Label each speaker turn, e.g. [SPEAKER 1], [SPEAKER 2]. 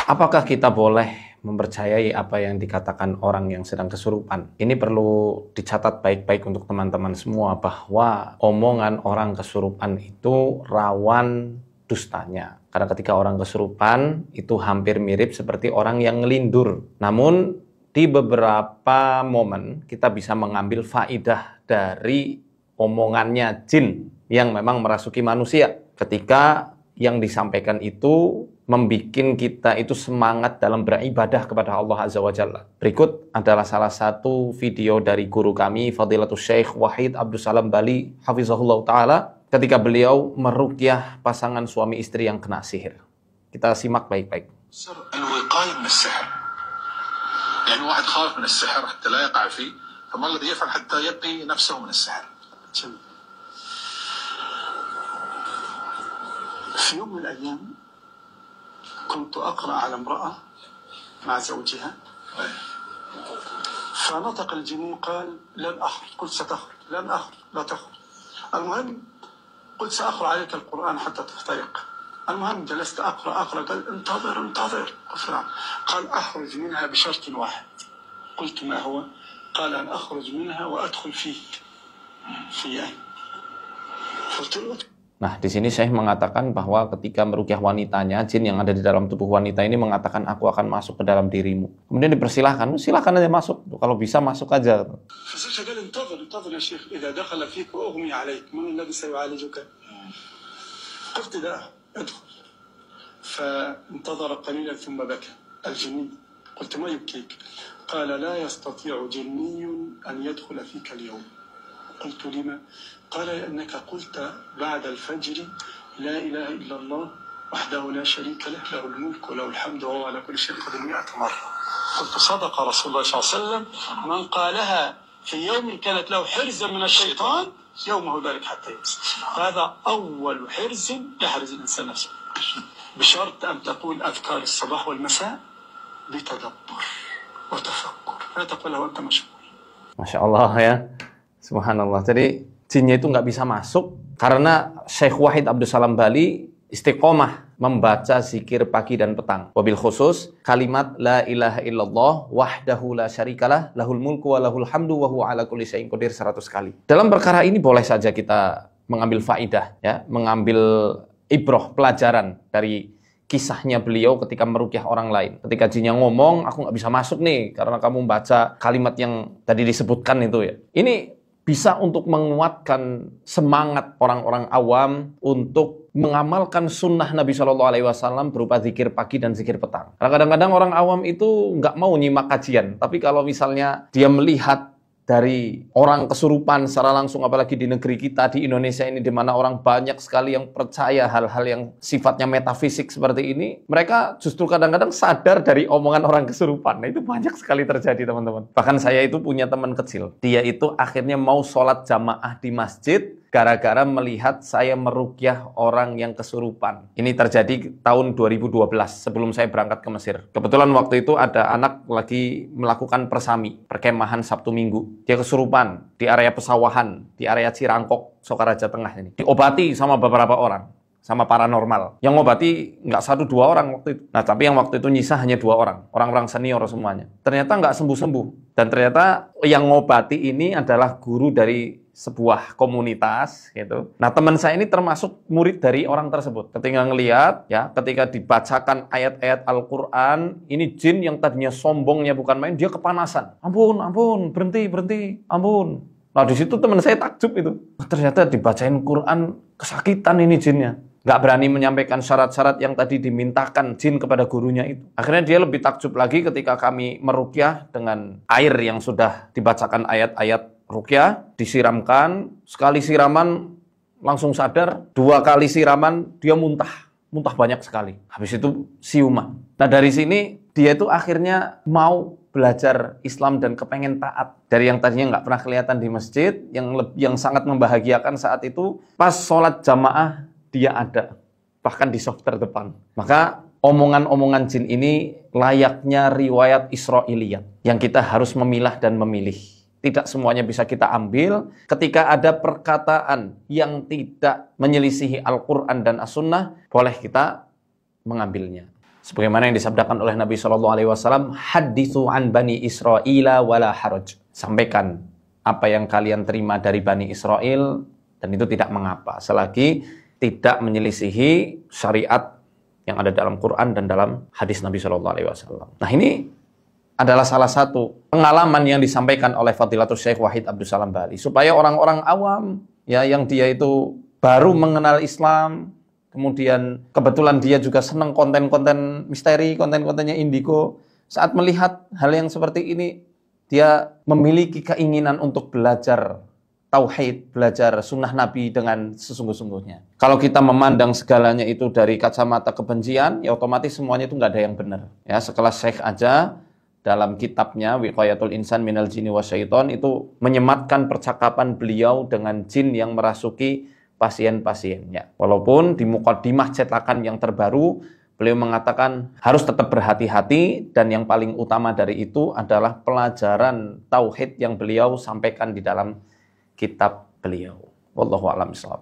[SPEAKER 1] Apakah kita boleh mempercayai apa yang dikatakan orang yang sedang kesurupan? Ini perlu dicatat baik-baik untuk teman-teman semua bahwa omongan orang kesurupan itu rawan dustanya. Karena ketika orang kesurupan itu hampir mirip seperti orang yang ngelindur. Namun di beberapa momen kita bisa mengambil faidah dari omongannya jin yang memang merasuki manusia. Ketika yang disampaikan itu membikin kita itu semangat dalam beribadah kepada Allah Azza wa Jalla. Berikut adalah salah satu video dari guru kami, Fadilatul Syekh Wahid Abdul Salam Bali, Hafizahullah Ta'ala, ketika beliau meruqyah pasangan suami istri yang kena sihir. Kita simak baik-baik.
[SPEAKER 2] الوقاية من السحر. يعني واحد خاف من السحر حتى لا يقع فيه، فما الذي يفعل حتى يقي نفسه من السحر؟ في يوم من الأيام كنت أقرأ على امرأة مع زوجها فنطق الجنين قال لن أخرج. قلت ستخرج. لن أخرج. لا تخرج. المهم قلت سأقرأ عليك القرآن حتى تفترق. المهم جلست أقرأ قال انتظر. قلت نعم. قال أخرج منها بشرط واحد. قلت ما هو؟ قال أن أخرج منها وأدخل فيك. قلت له.
[SPEAKER 1] Nah, di sini Syekh mengatakan bahwa ketika meruqyah wanitanya, jin yang ada di dalam tubuh wanita ini mengatakan, aku akan masuk ke dalam dirimu. Kemudian dipersilahkan, silahkan aja masuk. Kalau bisa masuk aja.
[SPEAKER 2] انتظر يا شيخ إذا دخل فيك وأغمي عليك من الذي سيعالجك؟ قلت لا ادخل. فانتظر قليلا ثم بكى الجني. قلت ما يبكيك؟ قال لا يستطيع جني أن يدخل فيك اليوم. قلت لما؟ قال لأنك قلت بعد الفجر لا إله إلا الله وحده لا شريك له له الملك وله الحمد وهو على كل شيء قدير 100 مرة. قلت صدق رسول الله صلى الله عليه وسلم من قالها في يوم كانت له حرزا من الشيطان يومه ذلك حتى يمسي. هذا أول حرز يحرز الإنسان نفسه بشرط أن تقول أذكار الصباح والمساء بتدبر وتفكر لا تقولها وأنت مشغول.
[SPEAKER 1] Masya Allah ya, subhanallah. Jadi jinnya itu nggak bisa masuk karena Syekh Wahid Abdul Salam Bali istiqomah membaca zikir pagi dan petang. Wabil khusus kalimat la ilaha illallah wahdahu la syarikalah lahul mulku wa lahul hamdu wa huwa ala kulli syai'in qadir 100 kali. Dalam perkara ini boleh saja kita mengambil faidah ya, mengambil ibroh pelajaran dari kisahnya beliau ketika meruqyah orang lain. Ketika jinnya ngomong, aku nggak bisa masuk nih karena kamu membaca kalimat yang tadi disebutkan itu ya. Ini bisa untuk menguatkan semangat orang-orang awam untuk mengamalkan sunnah Nabi Shallallahu Alaihi Wasallam berupa zikir pagi dan zikir petang. Karena kadang-kadang orang awam itu nggak mau nyimak kajian, tapi kalau misalnya dia melihat dari orang kesurupan secara langsung, apalagi di negeri kita, di Indonesia ini, di mana orang banyak sekali yang percaya hal-hal yang sifatnya metafisik seperti ini, mereka justru kadang-kadang sadar dari omongan orang kesurupan. Nah, itu banyak sekali terjadi, teman-teman. Bahkan saya itu punya teman kecil. Dia itu akhirnya mau sholat jamaah di masjid, gara-gara melihat saya meruqyah orang yang kesurupan. Ini terjadi tahun 2012, sebelum saya berangkat ke Mesir. Kebetulan waktu itu ada anak lagi melakukan persami, perkemahan Sabtu Minggu. Dia kesurupan di area pesawahan, di area Cirangkok, Sokaraja Tengah ini. Diobati sama beberapa orang, sama paranormal. Yang ngobati nggak 1-2 orang waktu itu. Nah, tapi yang waktu itu nyisa hanya 2 orang, orang-orang senior semuanya. Ternyata nggak sembuh-sembuh. Dan ternyata yang ngobati ini adalah guru dari sebuah komunitas gitu. Nah, teman saya ini termasuk murid dari orang tersebut. Ketika ngelihat ya, ketika dibacakan ayat-ayat Al-Qur'an, ini jin yang tadinya sombongnya bukan main, dia kepanasan. Ampun, berhenti, ampun. Nah, di situ teman saya takjub itu. Ternyata dibacain Quran, kesakitan ini jinnya. Nggak berani menyampaikan syarat-syarat yang tadi dimintakan jin kepada gurunya itu. Akhirnya dia lebih takjub lagi ketika kami meruqyah dengan air yang sudah dibacakan ayat-ayat ruqyah, disiramkan, sekali siraman langsung sadar, 2 kali siraman dia muntah banyak sekali. Habis itu siuman. Nah, dari sini dia itu akhirnya mau belajar Islam dan kepengen taat. Dari yang tadinya nggak pernah kelihatan di masjid, yang sangat membahagiakan saat itu, pas sholat jamaah dia ada, bahkan di saf terdepan. Maka omongan-omongan jin ini layaknya riwayat Israiliyat yang kita harus memilah dan memilih. Tidak semuanya bisa kita ambil. Ketika ada perkataan yang tidak menyelisihi Al-Quran dan As-Sunnah, boleh kita mengambilnya. Sebagaimana yang disabdakan oleh Nabi SAW, hadithu an bani Israila wala haraj. Sampaikan apa yang kalian terima dari Bani Israel, dan itu tidak mengapa, selagi tidak menyelisihi syariat yang ada dalam Quran dan dalam hadis Nabi SAW. Nah, ini adalah salah satu pengalaman yang disampaikan oleh Fadilatul Syekh Wahid Abdus Salam Bali, supaya orang-orang awam, ya, yang dia itu baru mengenal Islam, kemudian kebetulan dia juga senang konten-konten misteri, konten-kontennya indigo, saat melihat hal yang seperti ini, dia memiliki keinginan untuk belajar tauhid, belajar sunnah Nabi dengan sesungguh-sungguhnya. Kalau kita memandang segalanya itu dari kacamata kebencian, ya otomatis semuanya itu nggak ada yang benar. Ya, sekelas Syekh aja dalam kitabnya Wiqayatul Insan Minal Jinni Wasyaiton itu menyematkan percakapan beliau dengan jin yang merasuki pasien-pasiennya. Walaupun di muqaddimah cetakan yang terbaru, beliau mengatakan harus tetap berhati-hati, dan yang paling utama dari itu adalah pelajaran tauhid yang beliau sampaikan di dalam kitab beliau. Wallahu a'lam bishawab.